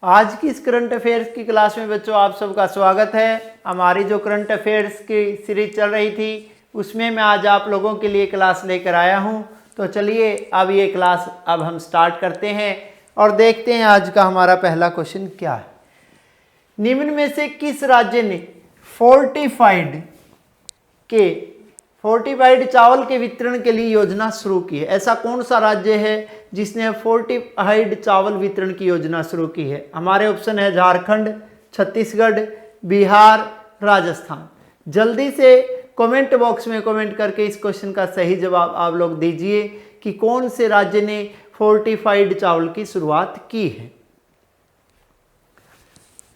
आज की इस करंट अफेयर्स की क्लास में बच्चों आप सबका स्वागत है। हमारी जो करंट अफेयर्स की सीरीज चल रही थी उसमें मैं आज आप लोगों के लिए क्लास लेकर आया हूं। तो चलिए अब ये क्लास अब हम स्टार्ट करते हैं और देखते हैं आज का हमारा पहला क्वेश्चन क्या है। निम्न में से किस राज्य ने फोर्टिफाइड चावल के वितरण के लिए योजना शुरू की है? ऐसा कौन सा राज्य है जिसने फोर्टिफाइड चावल वितरण की योजना शुरू की है? हमारे ऑप्शन है झारखंड, छत्तीसगढ़, बिहार, राजस्थान। जल्दी से कमेंट बॉक्स में कमेंट करके इस क्वेश्चन का सही जवाब आप लोग दीजिए कि कौन से राज्य ने फोर्टिफाइड चावल की शुरुआत की है।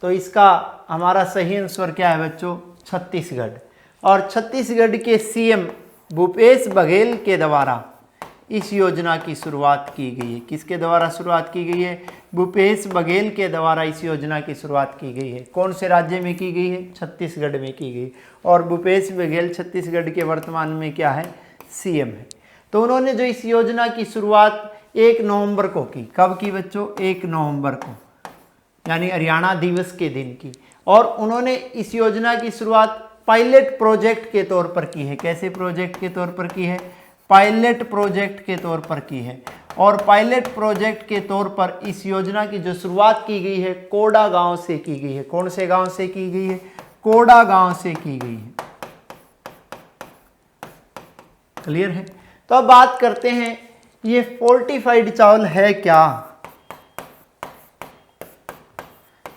तो इसका हमारा सही आंसर क्या है बच्चों? छत्तीसगढ़। और छत्तीसगढ़ के सीएम भूपेश बघेल के द्वारा इस योजना की शुरुआत की गई है। किसके द्वारा शुरुआत की गई है? भूपेश बघेल के द्वारा इस योजना की शुरुआत की गई है। कौन से राज्य में की गई है? छत्तीसगढ़ में की गई। और भूपेश बघेल छत्तीसगढ़ के वर्तमान में क्या है? सीएम है। तो उन्होंने जो इस योजना की शुरुआत 1 नवंबर को की। कब की बच्चों? 1 नवंबर को, यानी हरियाणा दिवस के दिन की। और उन्होंने इस योजना की शुरुआत पायलट प्रोजेक्ट के तौर पर की है। कैसे प्रोजेक्ट के तौर पर की है? पायलट प्रोजेक्ट के तौर पर की है। और पायलट प्रोजेक्ट के तौर पर इस योजना की जो शुरुआत की गई है कोडा गांव से की गई है। कौन से गांव से की गई है? कोडा गांव से की गई है। क्लियर है? तो अब बात करते हैं ये फोर्टिफाइड चावल है क्या।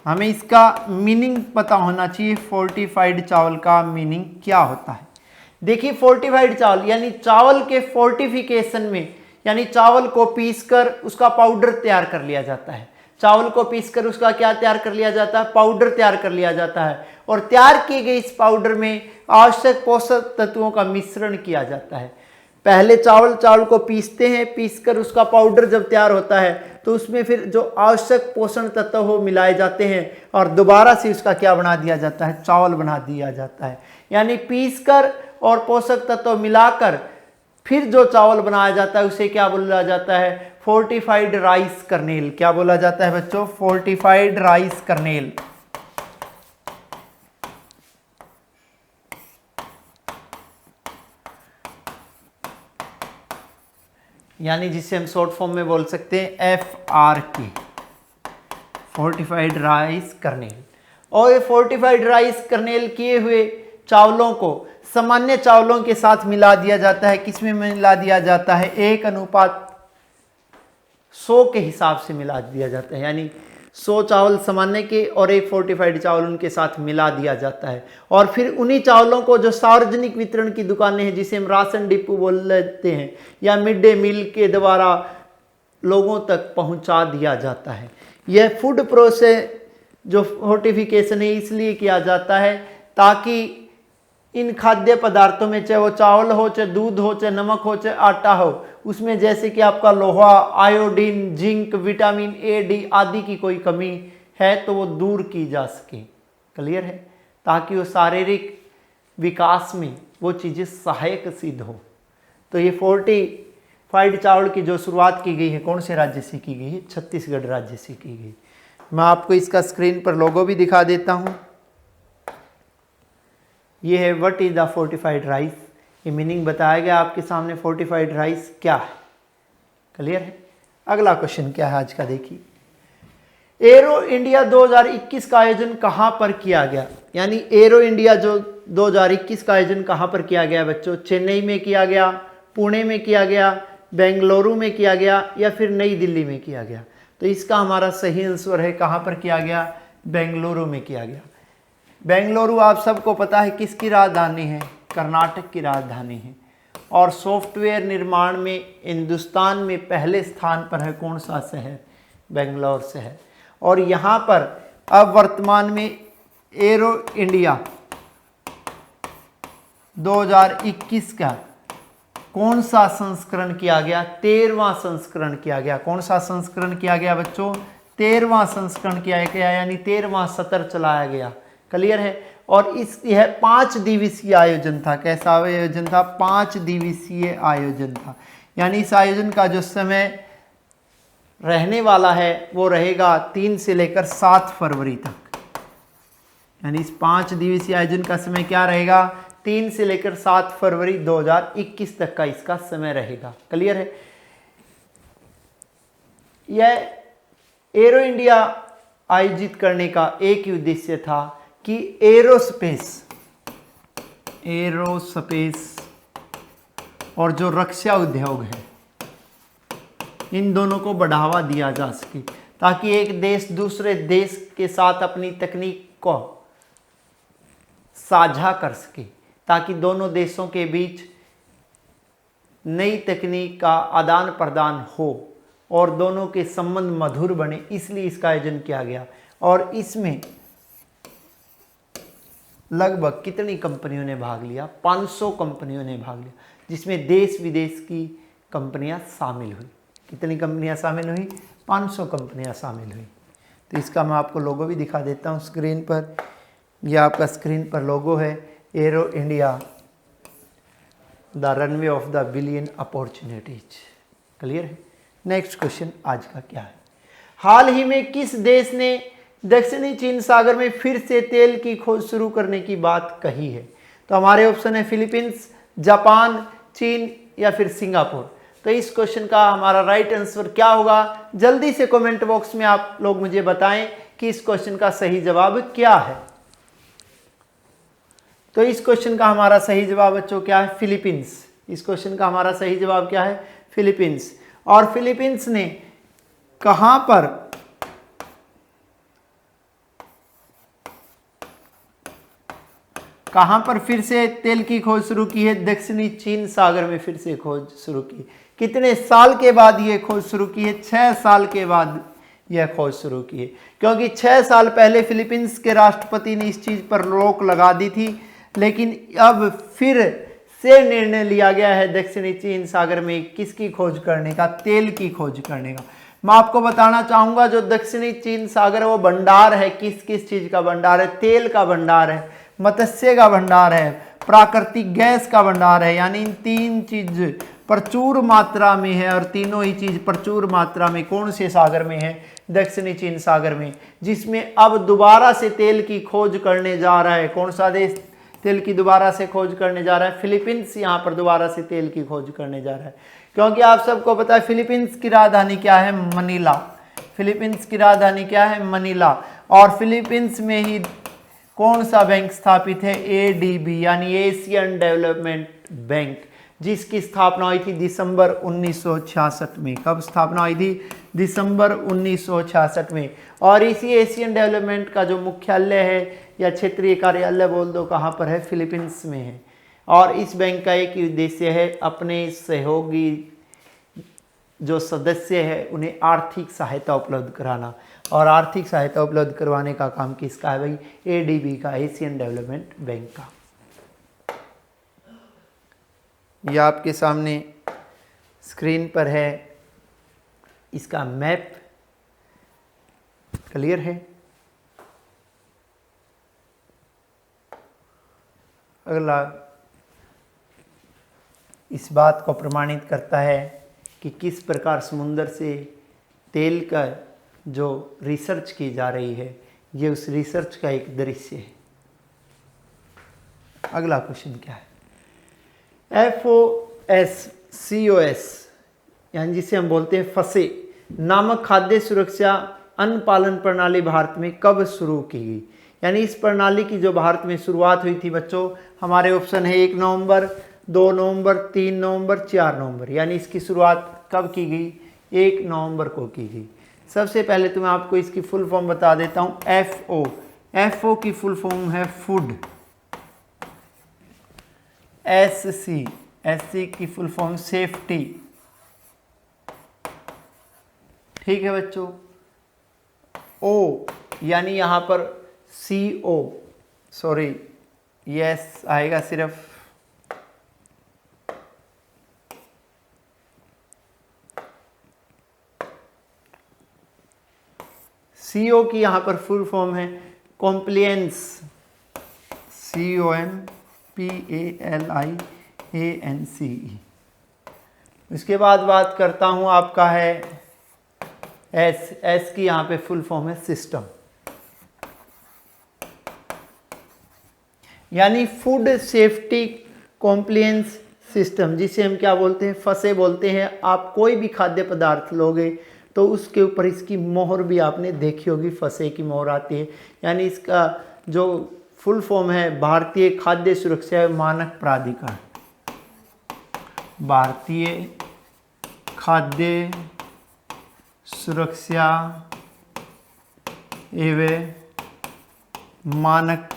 हमें इसका मीनिंग पता होना चाहिए। फोर्टिफाइड चावल का मीनिंग क्या होता है? देखिए, फोर्टिफाइड चावल यानी चावल के फोर्टिफिकेशन में, यानी चावल को पीसकर उसका पाउडर तैयार कर लिया जाता है। चावल को पीसकर उसका क्या तैयार कर लिया जाता है? पाउडर तैयार कर लिया जाता है। और तैयार किए गए इस पाउडर में आवश्यक पोषक तत्वों का मिश्रण किया जाता है। पहले चावल को पीसते हैं, पीसकर उसका पाउडर जब तैयार होता है तो उसमें फिर जो आवश्यक पोषण तत्व वो मिलाए जाते हैं और दोबारा से उसका क्या बना दिया जाता है? चावल बना दिया जाता है। यानी पीसकर और पोषक तत्व मिलाकर फिर जो चावल बनाया जाता है उसे क्या बोला जाता है? Fortified rice kernel. क्या बोला जाता है बच्चों? Fortified rice kernel. यानी जिसे हम शॉर्ट फॉर्म में बोल सकते हैं FRK, फोर्टिफाइड राइस कर्नेल। और ये फोर्टिफाइड राइस कर्नेल किए हुए चावलों को सामान्य चावलों के साथ मिला दिया जाता है। किसमें मिला दिया जाता है? 1:100 के हिसाब से मिला दिया जाता है। यानी 100 चावल सामान्य के और 1 फोर्टिफाइड चावल उनके साथ मिला दिया जाता है। और फिर उन्हीं चावलों को जो सार्वजनिक वितरण की दुकानें हैं, जिसे हम राशन डिपो बोल लेते हैं, या मिड डे मील के द्वारा लोगों तक पहुंचा दिया जाता है। यह फूड प्रोसेस जो फोर्टिफिकेशन है इसलिए किया जाता है ताकि इन खाद्य पदार्थों में, चाहे वो चावल हो, चाहे दूध हो, चाहे नमक हो, चाहे आटा हो, उसमें जैसे कि आपका लोहा, iodine, zinc, vitamin A, D आदि की कोई कमी है तो वो दूर की जा सके। क्लियर है? ताकि वो शारीरिक विकास में वो चीज़ें सहायक सिद्ध हो। तो ये फोर्टिफाइड चावल की जो शुरुआत की गई है कौन से राज्य से की गई है? छत्तीसगढ़ राज्य से की गई। मैं आपको इसका स्क्रीन पर लोगो भी दिखा देता हूँ। ये है what is the fortified rice. ये मीनिंग बताया गया आपके सामने। फोर्टिफाइड राइस क्या है? क्लियर है? अगला क्वेश्चन क्या है आज का? देखिए, एरो इंडिया 2021 का आयोजन कहाँ पर किया गया? यानी एरो इंडिया जो 2021 का आयोजन कहाँ पर किया गया बच्चों? चेन्नई में किया गया, पुणे में किया गया, बेंगलुरु में किया गया, या फिर नई दिल्ली में किया गया? तो इसका हमारा सही आंसर है कहाँ पर किया गया? बेंगलुरु में किया गया। बेंगलुरु आप सबको पता है किसकी राजधानी है? कर्नाटक की राजधानी है। और सॉफ्टवेयर निर्माण में हिंदुस्तान में पहले स्थान पर है कौन सा शहर? बेंगलोर शहर। और यहाँ पर अब वर्तमान में एरो इंडिया 2021 का कौन सा संस्करण किया गया? 13वां संस्करण किया गया। कौन सा संस्करण किया गया बच्चों? 13वां संस्करण किया गया, यानी 13वां सत्र चलाया गया। क्लियर है? और यह 5 दिवसीय आयोजन था। कैसा आयोजन था? 5 दिवसीय आयोजन था। यानी इस आयोजन का जो समय रहने वाला है वो रहेगा 3 से लेकर 7 फरवरी तक, यानी इस 5 दिवसीय आयोजन का समय क्या रहेगा, 3 से लेकर 7 फरवरी 2021 तक का इसका समय रहेगा। क्लियर है। यह एरो इंडिया आयोजित करने का एक ही उद्देश्य था कि एरोस्पेस और जो रक्षा उद्योग है इन दोनों को बढ़ावा दिया जा सके, ताकि एक देश दूसरे देश के साथ अपनी तकनीक को साझा कर सके, ताकि दोनों देशों के बीच नई तकनीक का आदान प्रदान हो और दोनों के संबंध मधुर बने, इसलिए इसका आयोजन किया गया। और इसमें लगभग कितनी कंपनियों ने भाग लिया, 500 कंपनियों ने भाग लिया, जिसमें देश विदेश की कंपनियां शामिल हुई। कितनी कंपनियां शामिल हुई, 500 कंपनियां शामिल हुई। तो इसका मैं आपको लोगो भी दिखा देता हूं स्क्रीन पर। यह आपका स्क्रीन पर लोगो है, arrow India the runway of the billion opportunities. Clear है। नेक्स्ट क्वेश्चन आज का क्या है, हाल ही में किस देश ने दक्षिणी चीन सागर में फिर से तेल की खोज शुरू करने की बात कही है। तो हमारे ऑप्शन है फिलीपींस, जापान, चीन या फिर सिंगापुर। तो इस क्वेश्चन का हमारा राइट आंसर क्या होगा, जल्दी से कमेंट बॉक्स में आप लोग मुझे बताएं कि इस क्वेश्चन का सही जवाब क्या है। तो इस क्वेश्चन का हमारा सही जवाब बच्चों क्या है, फिलीपींस। इस क्वेश्चन का हमारा सही जवाब क्या है, फिलीपींस। और फिलीपींस ने कहां पर फिर से तेल की खोज शुरू की है, दक्षिणी चीन सागर में फिर से खोज शुरू की। कितने साल के बाद ये खोज शुरू की है, 6 साल के बाद यह खोज शुरू की है, क्योंकि 6 साल पहले फिलीपींस के राष्ट्रपति ने इस चीज पर रोक लगा दी थी, लेकिन अब फिर से निर्णय लिया गया है दक्षिणी चीन सागर में किसकी खोज करने का, तेल की खोज करने का। मैं आपको बताना चाहूंगा जो दक्षिणी चीन सागर वो भंडार है, किस किस चीज का भंडार है, तेल का भंडार है, मत्स्य का भंडार है, प्राकृतिक गैस का भंडार है। यानी इन 3 चीज प्रचुर मात्रा में है, और तीनों ही चीज प्रचुर मात्रा में कौन से सागर में है, दक्षिणी चीन सागर में, जिसमें अब दोबारा से तेल की खोज करने जा रहा है। कौन सा देश तेल की दोबारा से खोज करने जा रहा है, फिलीपींस यहाँ पर दोबारा से तेल की खोज करने जा रहा है। क्योंकि आप सबको पता है फिलीपींस की राजधानी क्या है, मनीला। फिलीपींस की राजधानी क्या है, मनीला। और फिलीपींस में ही कौन सा बैंक स्थापित है, एडीबी यानी एशियन डेवलपमेंट बैंक, जिसकी स्थापना हुई थी दिसंबर 1966 में। कब स्थापना हुई थी, दिसंबर 1966 में। और इसी एशियन डेवलपमेंट का जो मुख्यालय है या क्षेत्रीय कार्यालय बोल दो कहाँ पर है, फिलीपींस में है। और इस बैंक का एक ही उद्देश्य है, अपने सहयोगी जो सदस्य है उन्हें आर्थिक सहायता उपलब्ध कराना। और आर्थिक सहायता उपलब्ध करवाने का काम किसका है भाई, एडीबी का, एशियन डेवलपमेंट बैंक का। यह आपके सामने स्क्रीन पर है इसका मैप। क्लियर है। अगला इस बात को प्रमाणित करता है कि किस प्रकार समुद्र से तेल का जो रिसर्च की जा रही है, ये उस रिसर्च का एक दृश्य है। अगला क्वेश्चन क्या है, FOSCOS यानी जिसे हम बोलते हैं फसे नामक खाद्य सुरक्षा अन्न पालन प्रणाली भारत में कब शुरू की गई। यानी इस प्रणाली की जो भारत में शुरुआत हुई थी बच्चों, हमारे ऑप्शन है 1 नवंबर, 2 नवंबर, 3 नवंबर, 4 नवंबर। यानी इसकी शुरुआत कब की गई, 1 नवंबर को की गई। सबसे पहले तो मैं आपको इसकी फुल फॉर्म बता देता हूं, FO की फुल फॉर्म है फूड, SC की फुल फॉर्म सेफ्टी। ठीक है बच्चों। O यानी यहां पर CO, सॉरी यस आएगा सिर्फ, CO की यहां पर फुल फॉर्म है कॉम्प्लियंस, COMPLIANCE। इसके बाद बात करता हूं आपका है एस की यहाँ पे फुल फॉर्म है सिस्टम, यानी फूड सेफ्टी कॉम्प्लायंस सिस्टम, जिसे हम क्या बोलते हैं, फसे बोलते हैं। आप कोई भी खाद्य पदार्थ लोगे तो उसके ऊपर इसकी मोहर भी आपने देखी होगी, फसे की मोहर आती है। यानी इसका जो फुल फॉर्म है भारतीय खाद्य सुरक्षा मानक प्राधिकरण, भारतीय खाद्य सुरक्षा एवं मानक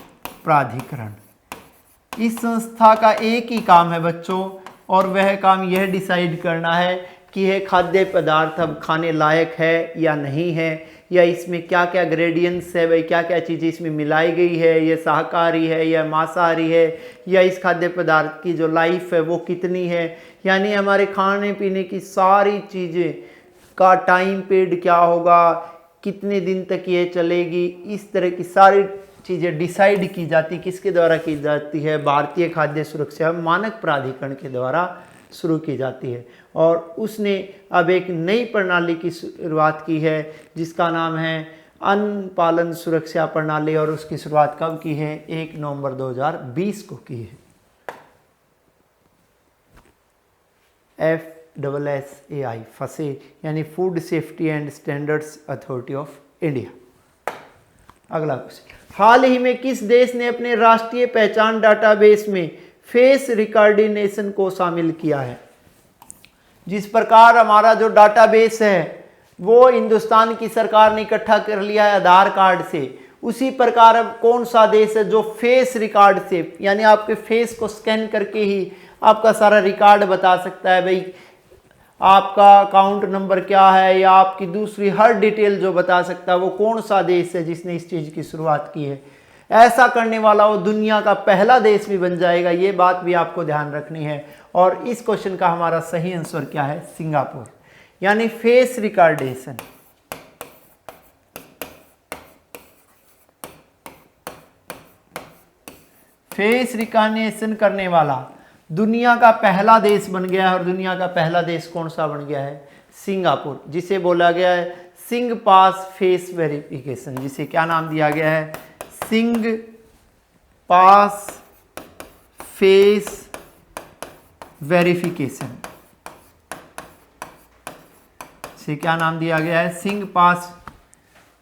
प्राधिकरण। इस संस्था का एक ही काम है बच्चों, और वह काम यह डिसाइड करना है कि यह खाद्य पदार्थ अब खाने लायक है या नहीं है, या इसमें क्या क्या ग्रेडियंट्स है, भाई क्या क्या चीज़ें इसमें मिलाई गई है, यह शाकाहारी है या मांसाहारी है, या इस खाद्य पदार्थ की जो लाइफ है वो कितनी है। यानी हमारे खाने पीने की सारी चीज़ें का टाइम पीरियड क्या होगा, कितने दिन तक ये चलेगी, इस तरह की सारी चीज़ें डिसाइड की जाती, किसके द्वारा की जाती है, भारतीय खाद्य सुरक्षा मानक प्राधिकरण के द्वारा शुरू की जाती है। और उसने अब एक नई प्रणाली की शुरुआत की है जिसका नाम है अन्न पालन सुरक्षा प्रणाली, और उसकी शुरुआत कब की है, 1 नवंबर 2020 को की है। FSSAI फसे यानी food safety and standards authority of India. अगला क्वेश्चन, हाल ही में किस देश ने अपने राष्ट्रीय पहचान डाटाबेस में फेस रिकॉग्निशन को शामिल किया है? जिस प्रकार हमारा जो डाटाबेस है वो हिंदुस्तान की सरकार ने इकट्ठा कर लिया है आधार कार्ड से, उसी प्रकार अब कौन सा देश है जो फेस रिकॉर्ड से, यानी आपके फेस को स्कैन करके ही आपका सारा रिकॉर्ड बता सकता है, भाई आपका अकाउंट नंबर क्या है या आपकी दूसरी हर डिटेल जो बता सकता है, वो कौन सा देश है जिसने इस चीज़ की शुरुआत की है। ऐसा करने वाला वो दुनिया का पहला देश भी बन जाएगा, ये बात भी आपको ध्यान रखनी है। और इस क्वेश्चन का हमारा सही आंसर क्या है, सिंगापुर, यानी फेस रिकॉर्डेशन। फेस रिकॉग्निशन करने वाला दुनिया का पहला देश बन गया है, और दुनिया का पहला देश कौन सा बन गया है, सिंगापुर, जिसे बोला गया है सिंग पास फेस वेरिफिकेशन, जिसे क्या नाम दिया गया है, सिंग पास फेस वेरिफिकेशन, से क्या नाम दिया गया है, सिंग पास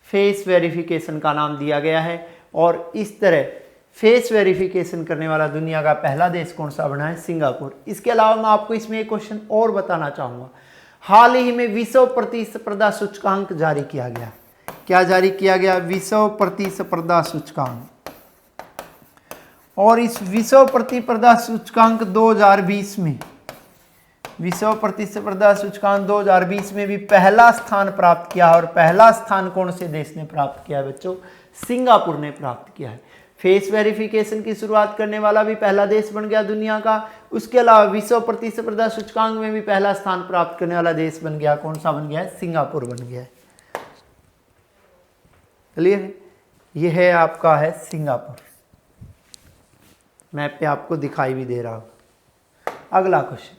फेस वेरिफिकेशन का नाम दिया गया है। और इस तरह फेस वेरिफिकेशन करने वाला दुनिया का पहला देश कौन सा बना है, सिंगापुर। इसके अलावा मैं आपको इसमें एक क्वेश्चन और बताना चाहूँगा, हाल ही में विश्व प्रतिस्पर्धा सूचकांक जारी किया गया। क्या जारी किया गया, विश्व प्रतिस्पर्धा सूचकांक। और इस विश्व प्रतिस्पर्धा सूचकांक 2020 में, विश्व प्रतिस्पर्धा सूचकांक 2020 में भी पहला स्थान प्राप्त किया है। और पहला स्थान कौन से देश ने प्राप्त किया है बच्चों, सिंगापुर ने प्राप्त किया है। फेस वेरिफिकेशन की शुरुआत करने वाला भी पहला देश बन गया दुनिया का। उसके अलावा विश्व प्रतिस्पर्धा सूचकांक में भी पहला स्थान प्राप्त करने वाला देश बन गया, कौन सा बन गया है, सिंगापुर बन गया है। क्लियर, यह है आपका है सिंगापुर, मैप पे आपको दिखाई भी दे रहा हो। अगला question,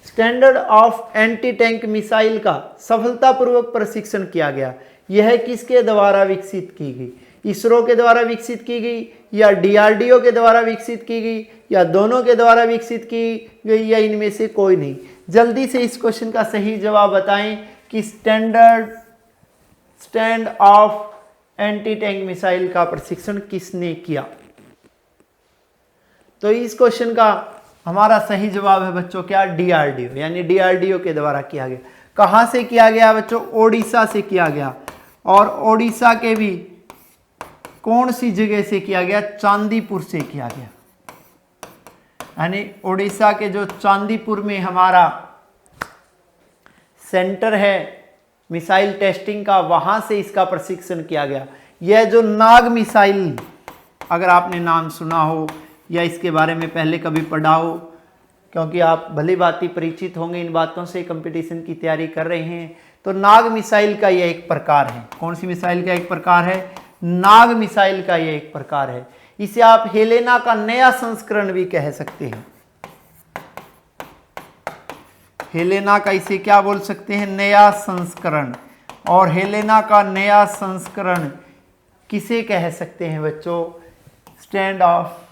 standard of anti tank missile का सफलतापूर्वक प्रशिक्षण किया गया, यह किसके द्वारा विकसित की गई, इसरो के द्वारा विकसित की गई, या डीआरडीओ के द्वारा विकसित की गई, या दोनों के द्वारा विकसित की गई, या इनमें से कोई नहीं। जल्दी से इस क्वेश्चन का सही जवाब बताएं कि stand of anti tank missile का प्रशिक्षण किसने किया। तो इस क्वेश्चन का हमारा सही जवाब है बच्चों क्या, डीआरडीओ, यानी डीआरडीओ के द्वारा किया गया। कहां से किया गया बच्चों, ओडिशा से किया गया। और ओडिशा के भी कौन सी जगह से किया गया, चांदीपुर से किया गया। यानी ओडिशा के जो चांदीपुर में हमारा सेंटर है मिसाइल टेस्टिंग का, वहां से इसका प्रशिक्षण किया गया। यह जो नाग मिसाइल, अगर आपने नाम सुना हो या इसके बारे में पहले कभी पढ़ा हो, क्योंकि आप भली भांति परिचित होंगे इन बातों से, कंपटीशन की तैयारी कर रहे हैं, तो नाग मिसाइल का यह एक प्रकार है। कौन सी मिसाइल का एक प्रकार है, नाग मिसाइल का यह एक प्रकार है। इसे आप हेलेना का नया संस्करण भी कह सकते हैं। हेलेना का इसे क्या बोल सकते हैं, नया संस्करण। और हेलेना का नया संस्करण किसे कह सकते हैं बच्चों? Stand of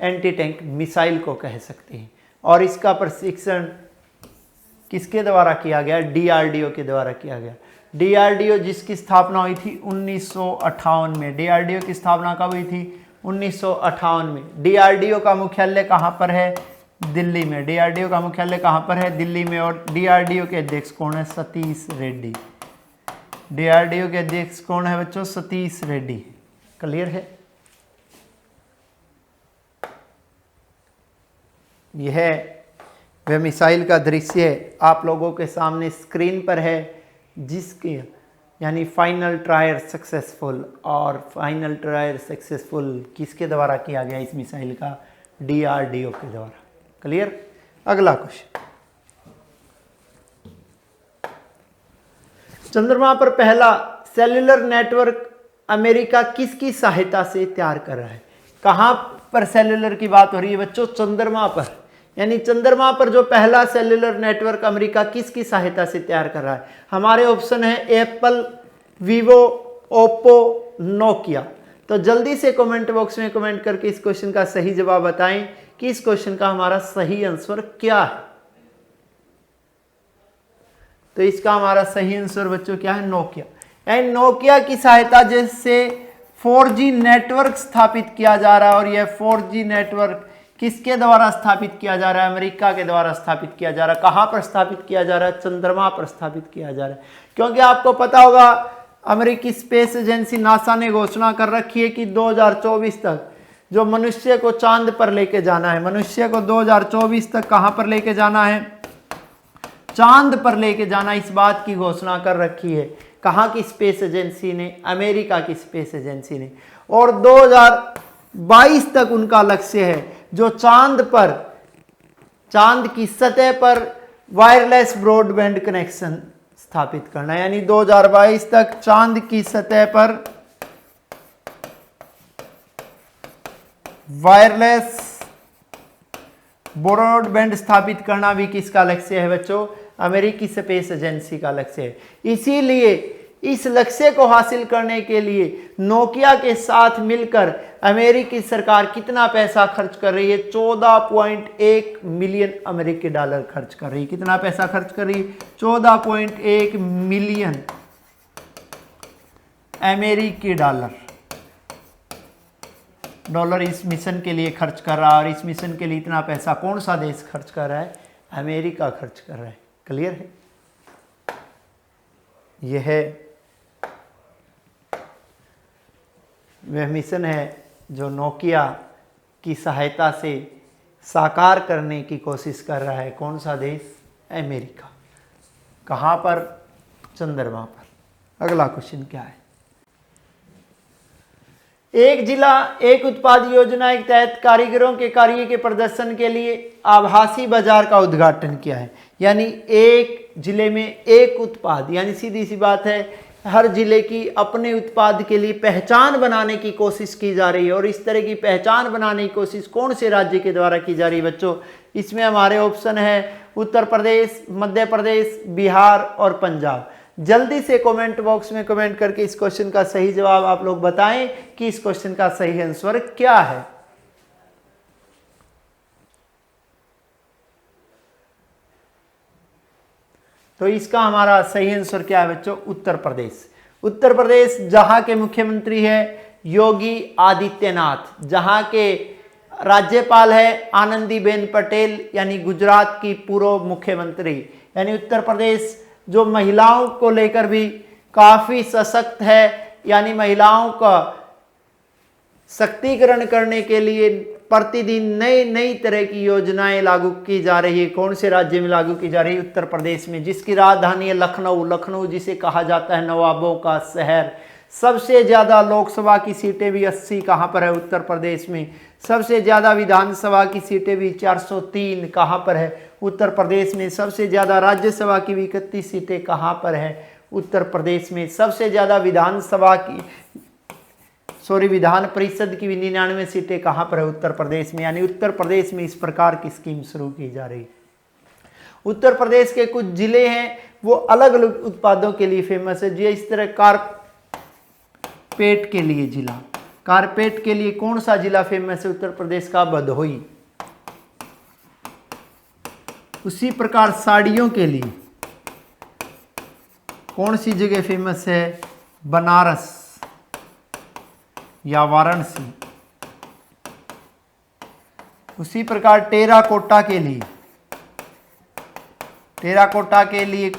anti tank missile को कह सकते हैं। और इसका प्रशिक्षण किसके द्वारा किया गया? डीआरडीओ के द्वारा किया गया। डीआरडीओ जिसकी स्थापना हुई थी 1958 में। डीआरडीओ की स्थापना कब हुई थी? 1958 में। डीआरडीओ का मुख्यालय कहाँ पर है? दिल्ली में। डीआरडीओ का मुख्यालय कहाँ पर है? दिल्ली में। और डीआरडीओ के अध्यक्ष कौन है? सतीश रेड्डी। डीआरडीओ के अध्यक्ष कौन है बच्चों? सतीश रेड्डी। क्लियर है? यह वह मिसाइल का दृश्य आप लोगों के सामने स्क्रीन पर है, जिसके यानी फाइनल ट्रायल सक्सेसफुल। और फाइनल ट्रायल सक्सेसफुल किसके द्वारा किया गया इस मिसाइल का? डीआरडीओ के द्वारा। क्लियर? अगला क्वेश्चन, चंद्रमा पर पहला सेल्युलर नेटवर्क अमेरिका किसकी सहायता से तैयार कर रहा है? कहां पर सेल्युलर की बात हो रही है बच्चों? चंद्रमा पर। यानी चंद्रमा पर जो पहला सेल्युलर नेटवर्क अमेरिका किसकी सहायता से तैयार कर रहा है? हमारे ऑप्शन है एप्पल, वीवो, ओप्पो, नोकिया। तो जल्दी से कमेंट बॉक्स में कमेंट करके इस क्वेश्चन का सही जवाब बताएं कि इस क्वेश्चन का हमारा सही आंसर क्या है। तो इसका हमारा सही आंसर बच्चों क्या है? नोकिया। यानी नोकिया की सहायता से 4G नेटवर्क स्थापित किया जा रहा है। और यह 4G नेटवर्क किसके द्वारा स्थापित किया जा रहा है? अमेरिका के द्वारा स्थापित किया जा रहा है। कहां पर स्थापित किया जा रहा है? चंद्रमा पर स्थापित किया जा रहा है। क्योंकि आपको पता होगा अमेरिकी स्पेस एजेंसी नासा ने घोषणा कर रखी है कि 2024 तक जो मनुष्य को चांद पर लेके जाना है, मनुष्य को 2024 तक कहां पर लेके जाना है? चांद पर लेके जाना। इस बात की घोषणा कर रखी है। कहां की स्पेस एजेंसी ने? अमेरिका की स्पेस एजेंसी ने। और 2022 तक उनका लक्ष्य है जो चांद पर, चांद की सतह पर वायरलेस ब्रॉडबैंड कनेक्शन स्थापित करना। यानी 2022 तक चांद की सतह पर वायरलेस ब्रॉडबैंड स्थापित करना भी किसका लक्ष्य है बच्चों? अमेरिकी स्पेस एजेंसी का लक्ष्य है। इसीलिए इस लक्ष्य को हासिल करने के लिए नोकिया के साथ मिलकर अमेरिकी सरकार कितना पैसा खर्च कर रही है? 14.1 मिलियन अमेरिकी डॉलर खर्च कर रही है। कितना पैसा खर्च कर रही है? 14.1 मिलियन अमेरिकी डॉलर इस मिशन के लिए खर्च कर रहा है। और इस मिशन के लिए इतना पैसा कौन सा देश खर्च कर रहा है? अमेरिका खर्च कर रहा है। क्लियर है? यह वह मिशन है जो नोकिया की सहायता से साकार करने की कोशिश कर रहा है। कौन सा देश? अमेरिका। कहां पर? चंद्रमा पर। अगला क्वेश्चन क्या है? एक जिला एक उत्पाद योजना के तहत कारीगरों के कार्य के प्रदर्शन के लिए आभासी बाजार का उद्घाटन किया है। यानी एक जिले में एक उत्पाद, यानी सीधी सी बात है हर जिले की अपने उत्पाद के लिए पहचान बनाने की कोशिश की जा रही है। और इस तरह की पहचान बनाने की कोशिश कौन से राज्य के द्वारा की जा रही है बच्चों? इसमें हमारे ऑप्शन है उत्तर प्रदेश, मध्य प्रदेश, बिहार और पंजाब। जल्दी से कमेंट बॉक्स में कमेंट करके इस क्वेश्चन का सही जवाब आप लोग बताएं कि इस क्वेश्चन का सही आंसर क्या है। तो इसका हमारा सही आंसर क्या है बच्चों? उत्तर प्रदेश। उत्तर प्रदेश जहां के मुख्यमंत्री है योगी आदित्यनाथ, जहां के राज्यपाल है आनंदीबेन पटेल, यानी गुजरात की पूर्व मुख्यमंत्री। यानी उत्तर प्रदेश जो महिलाओं को लेकर भी काफी सशक्त है, यानी महिलाओं का सशक्तिकरण करने के लिए प्रतिदिन नई नई तरह की योजनाएं लागू की जा रही है। कौन से राज्य में लागू की जा रही है? उत्तर प्रदेश में, जिसकी राजधानी है लखनऊ। लखनऊ जिसे कहा जाता है नवाबों का शहर। सबसे ज्यादा लोकसभा की सीटें भी 80 कहां पर है? उत्तर प्रदेश में। सबसे ज्यादा विधानसभा की सीटें भी 403 कहां पर है? उत्तर प्रदेश में। सबसे ज्यादा राज्यसभा की भी 31 सीटें कहां पर है? उत्तर प्रदेश में। सबसे ज्यादा विधान परिषद की भी 99 सीटें कहां पर है? उत्तर प्रदेश में। यानी उत्तर प्रदेश में इस प्रकार की स्कीम शुरू की जा रही है। उत्तर प्रदेश के कुछ जिले हैं वो अलग अलग उत्पादों के लिए फेमस है। जी इस तरह कारपेट के लिए जिला, कारपेट के लिए कौन सा जिला फेमस है? उत्तर प्रदेश का भदोही। उसी प्रकार साड़ियों के लिए कौन सी जगह फेमस है? बनारस या वाराणसी। उसी प्रकार टेराकोटा के लिए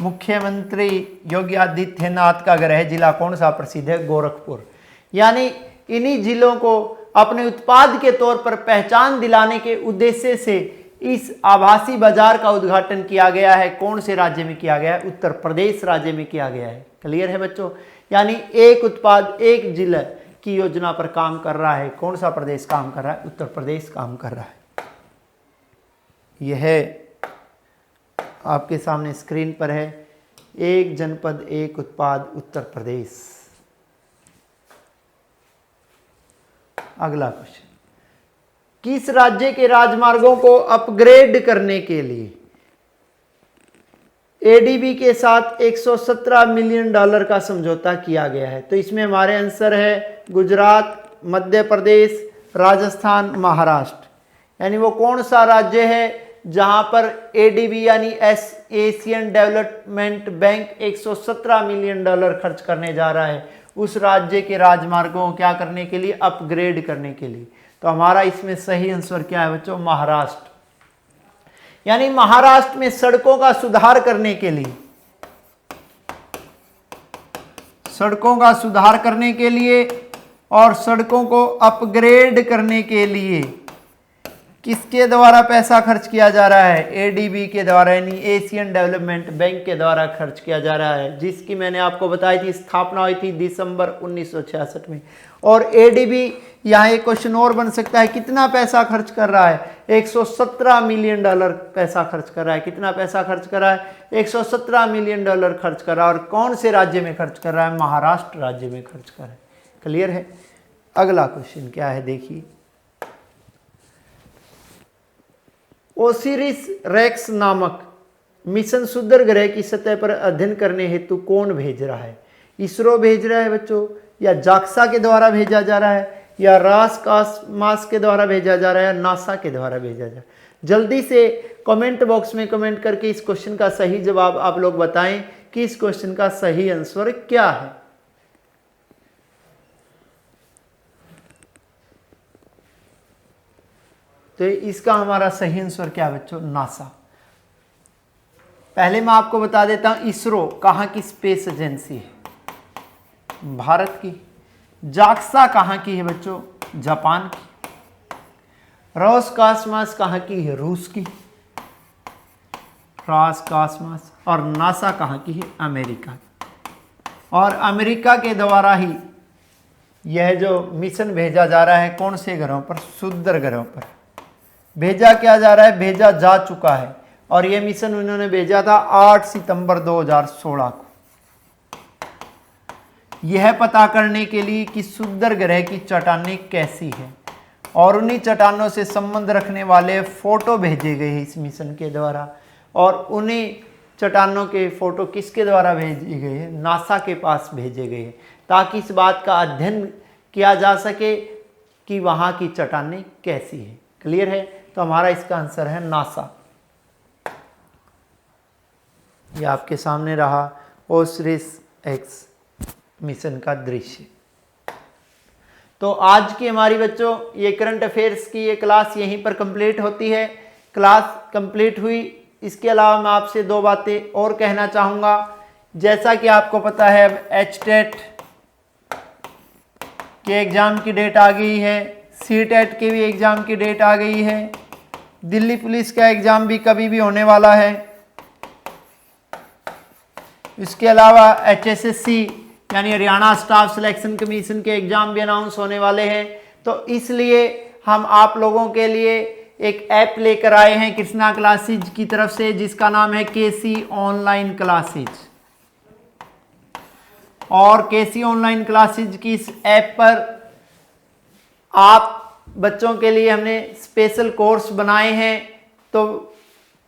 मुख्यमंत्री योगी आदित्यनाथ का गृह जिला कौन सा प्रसिद्ध है? गोरखपुर। यानी इन्हीं जिलों को अपने उत्पाद के तौर पर पहचान दिलाने के उद्देश्य से इस आभासी बाजार का उद्घाटन किया गया है। कौन से राज्य में किया गया है? उत्तर प्रदेश राज्य में किया गया है। क्लियर है बच्चों? यानी एक उत्पाद एक जिला की योजना पर काम कर रहा है। कौन सा प्रदेश काम कर रहा है? उत्तर प्रदेश काम कर रहा है। यह आपके सामने स्क्रीन पर है, एक जनपद एक उत्पाद उत्तर प्रदेश। अगला क्वेश्चन, किस राज्य के राजमार्गों को अपग्रेड करने के लिए एडीबी के साथ $117 मिलियन का समझौता किया गया है? तो इसमें हमारे आंसर है गुजरात, मध्य प्रदेश, राजस्थान, महाराष्ट्र। यानी वो कौन सा राज्य है जहां पर एडीबी यानी एशियन डेवलपमेंट बैंक $117 मिलियन खर्च करने जा रहा है उस राज्य के राजमार्गों को क्या करने के लिए? अपग्रेड करने के लिए। तो हमारा इसमें सही आंसर क्या है बच्चों? महाराष्ट्र। यानी महाराष्ट्र में सड़कों का सुधार करने के लिए, और सड़कों को अपग्रेड करने के लिए किसके द्वारा पैसा खर्च किया जा रहा है? एडीबी के द्वारा, यानी एशियन डेवलपमेंट बैंक के द्वारा खर्च किया जा रहा है, जिसकी मैंने आपको बताई थी स्थापना हुई थी दिसंबर 1966 में। और एडीबी, यहाँ एक क्वेश्चन और बन सकता है, कितना पैसा खर्च कर रहा है? $117 मिलियन पैसा खर्च कर रहा है। कितना पैसा खर्च कर रहा है? $117 मिलियन खर्च कर रहा है। और कौन से राज्य में खर्च कर रहा है? महाराष्ट्र राज्य में खर्च कर रहा है। क्लियर है? अगला क्वेश्चन क्या है देखिए, ओसिरिस रेक्स नामक मिशन क्षुद्र ग्रह की सतह पर अध्ययन करने हेतु कौन भेज रहा है? इसरो भेज रहा है बच्चों, या जाक्सा के द्वारा भेजा जा रहा है, या रासकास्मास के द्वारा भेजा जा रहा है, या नासा के द्वारा भेजा जा रहा है? जल्दी से कमेंट बॉक्स में कमेंट करके इस क्वेश्चन का सही जवाब आप लोग बताएं कि इस क्वेश्चन का सही आंसर क्या है। तो इसका हमारा सही आंसर क्या है बच्चों? नासा। पहले मैं आपको बता देता हूं, इसरो कहां की स्पेस एजेंसी है? भारत की। जाक्सा कहां की है बच्चों? जापान की। रोसकॉस्मॉस कहां की है? रूस की। रोसकॉस्मॉस। और नासा कहां की है? अमेरिका की। और अमेरिका के द्वारा ही यह जो मिशन भेजा जा रहा है कौन से ग्रहों पर? क्षुद्र ग्रहों पर भेजा क्या जा रहा है? भेजा जा चुका है। और यह मिशन उन्होंने भेजा था 8 सितंबर 2016 को, यह पता करने के लिए कि क्षुद्र ग्रह की चट्टानें कैसी है, और उन्हीं चट्टानों से संबंध रखने वाले फोटो भेजे गए हैं इस मिशन के द्वारा। और उन्हीं चट्टानों के फोटो किसके द्वारा भेजे गए हैं? नासा के पास भेजे गए हैं, ताकि इस बात का अध्ययन किया जा सके कि वहां की चट्टानें कैसी है। क्लियर है? तो हमारा इसका आंसर है नासा। ये आपके सामने रहा ओसिरिस एक्स मिशन का दृश्य। तो आज की हमारी बच्चों ये करंट अफेयर्स की ये क्लास यहीं पर कंप्लीट होती है। क्लास कंप्लीट हुई। इसके अलावा मैं आपसे 2 बातें और कहना चाहूँगा। जैसा कि आपको पता है अब एचटेट के एग्ज़ाम की डेट आ गई है, सीटेट के भी एग्ज़ाम की डेट आ गई है, दिल्ली पुलिस का एग्ज़ाम भी कभी भी होने वाला है। इसके अलावा HSSC यानी हरियाणा स्टाफ सिलेक्शन कमीशन के एग्ज़ाम भी अनाउंस होने वाले हैं। तो इसलिए हम आप लोगों के लिए एक ऐप लेकर आए हैं कृष्णा क्लासेज की तरफ से, जिसका नाम है KC ऑनलाइन क्लासेज। और KC ऑनलाइन क्लासेज की इस ऐप पर आप बच्चों के लिए हमने स्पेशल कोर्स बनाए हैं। तो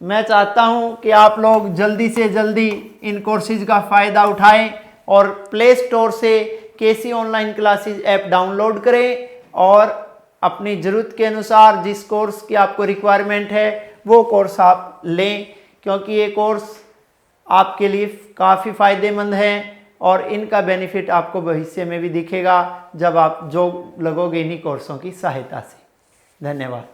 मैं चाहता हूं कि आप लोग जल्दी से जल्दी इन कोर्सेज का फ़ायदा उठाएं और प्ले स्टोर से केसी ऑनलाइन क्लासेज ऐप डाउनलोड करें और अपनी ज़रूरत के अनुसार जिस कोर्स की आपको रिक्वायरमेंट है वो कोर्स आप लें, क्योंकि ये कोर्स आपके लिए काफ़ी फ़ायदेमंद है और इनका बेनिफिट आपको भविष्य में भी दिखेगा जब आप जॉब लगोगे इन्हीं कोर्सों की सहायता से। धन्यवाद।